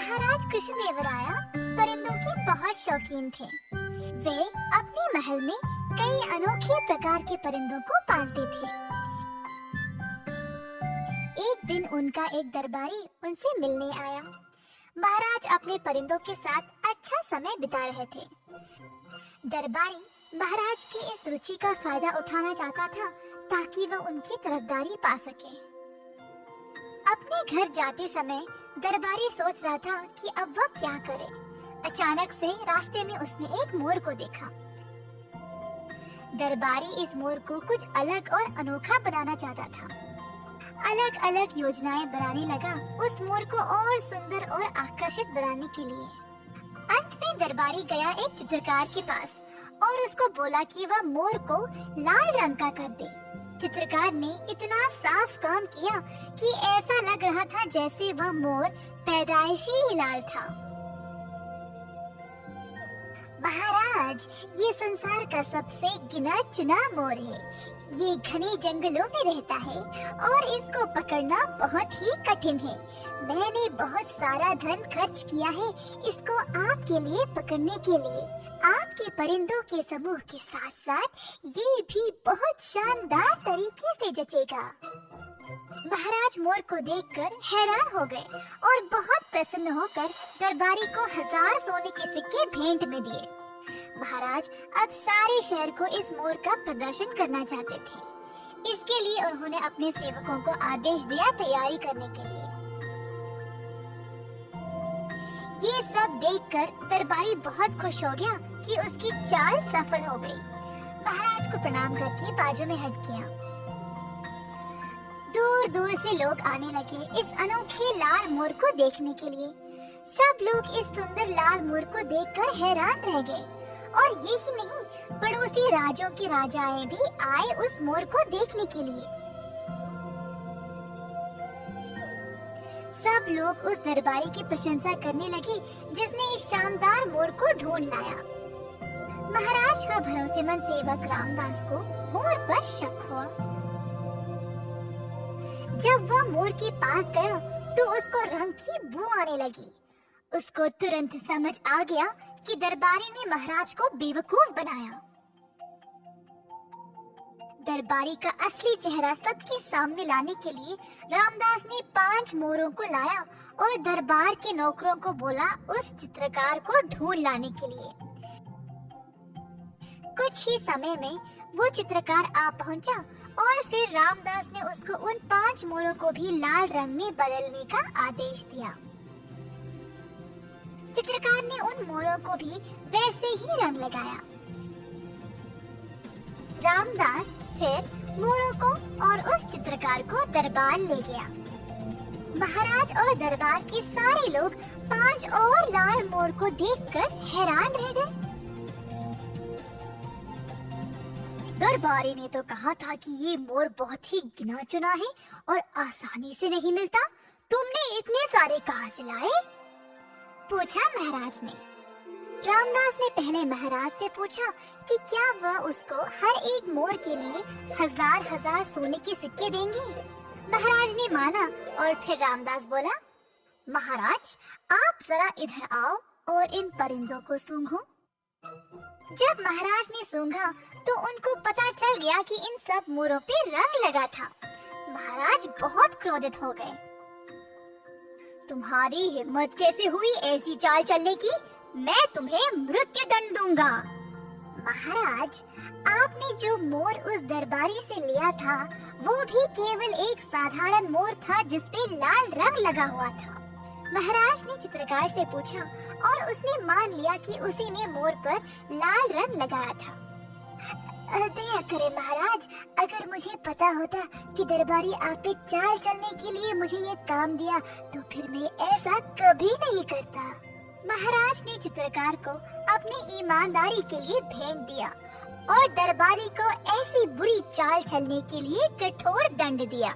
महाराज कृष्णदेवराय परिंदों के बहुत शौकीन थे। वे अपने महल में कई अनोखे प्रकार के परिंदों को पालते थे। एक दिन उनका एक दरबारी उनसे मिलने आया। महाराज अपने परिंदों के साथ अच्छा समय बिता रहे थे। दरबारी महाराज की इस रुचि का फायदा उठाना चाहता था ताकि वह उनकी तरफदारी पा सके। अपने घर जाते समय दरबारी सोच रहा था कि अब वह क्या करे। अचानक से रास्ते में उसने एक मोर को देखा। दरबारी इस मोर को कुछ अलग और अनोखा बनाना चाहता था। अलग अलग योजनाएं बनाने लगा उस मोर को और सुंदर और आकर्षित बनाने के लिए। अंत में दरबारी गया एक चित्रकार के पास और उसको बोला कि वह मोर को लाल रंग का कर दे। चित्रकार ने इतना साफ काम किया कि ऐसा लग रहा था जैसे वह मोर पैदाइशी ही लाल था। महाराज, ये संसार का सबसे गिना चुना मोर है। ये घने जंगलों में रहता है और इसको पकड़ना बहुत ही कठिन है। मैंने बहुत सारा धन खर्च किया है इसको आपके लिए पकड़ने के लिए। आपके परिंदों के समूह के साथ साथ ये भी बहुत शानदार तरीके से जचेगा। महाराज मोर को देखकर हैरान हो गए और बहुत प्रसन्न होकर दरबारी को 1000 सोने के सिक्के भेंट में दिए। महाराज अब सारे शहर को इस मोर का प्रदर्शन करना चाहते थे। इसके लिए उन्होंने अपने सेवकों को आदेश दिया तैयारी करने के लिए। ये सब देखकर दरबारी बहुत खुश हो गया कि उसकी चाल सफल हो गई। महाराज को प्रणाम करके बाजू में हट गया। दूर दूर से लोग आने लगे इस अनोखे लाल मोर को देखने के लिए। सब लोग इस सुंदर लाल मोर को देखकर हैरान रह गए और यही नहीं, पड़ोसी राज्यों के राजाएं भी आए उस मोर को देखने के लिए। सब लोग उस दरबारी की प्रशंसा करने लगे जिसने इस शानदार मोर को ढूंढ लाया। महाराज का भरोसेमंद सेवक रामदास को मोर पर शक हुआ। जब वह मोर के पास गया तो उसको रंग की बू आने लगी। उसको तुरंत समझ आ गया कि दरबारी ने महाराज को बेवकूफ बनाया। दरबारी का असली चेहरा सबके सामने लाने के लिए रामदास ने 5 मोरों को लाया और दरबार के नौकरों को बोला उस चित्रकार को ढूंढ लाने के लिए। कुछ ही समय में वो चित्रकार आ पहुंचा और फिर रामदास ने उसको उन 5 मोरों को भी लाल रंग में बदलने का आदेश दिया। चित्रकार ने उन मोरों को भी वैसे ही रंग लगाया। रामदास फिर मोरों को और उस चित्रकार को दरबार ले गया। महाराज और दरबार के सारे लोग 5 और लाल मोर को देखकर हैरान रह गए। दरबारी ने तो कहा था कि ये मोर बहुत ही गिना चुना है और आसानी से नहीं मिलता। तुमने इतने सारे कहाँ से लाए? पूछा महाराज ने। रामदास ने पहले महाराज से पूछा कि क्या वह उसको हर एक मोर के लिए 1000 सोने के सिक्के देंगे। महाराज ने माना और फिर रामदास बोला, महाराज आप जरा इधर आओ और इन परिंदों को सूंघो। जब महाराज ने सूंघा तो उनको पता चल गया कि इन सब मोरों पे रंग लगा था। महाराज बहुत क्रोधित हो गए। तुम्हारी हिम्मत कैसे हुई ऐसी चाल चलने की? मैं तुम्हें मृत्यु दंड दूंगा। महाराज, आपने जो मोर उस दरबारी से लिया था वो भी केवल एक साधारण मोर था जिसपे लाल रंग लगा हुआ था। महाराज ने चित्रकार से पूछा और उसने मान लिया कि उसी ने मोर पर लाल रंग लगाया था। दया करे महाराज, अगर मुझे पता होता कि दरबारी आप पे चाल चलने के लिए मुझे ये काम दिया तो फिर मैं ऐसा कभी नहीं करता। महाराज ने चित्रकार को अपनी ईमानदारी के लिए भेंट दिया और दरबारी को ऐसी बुरी चाल चलने के लिए कठोर दंड दिया।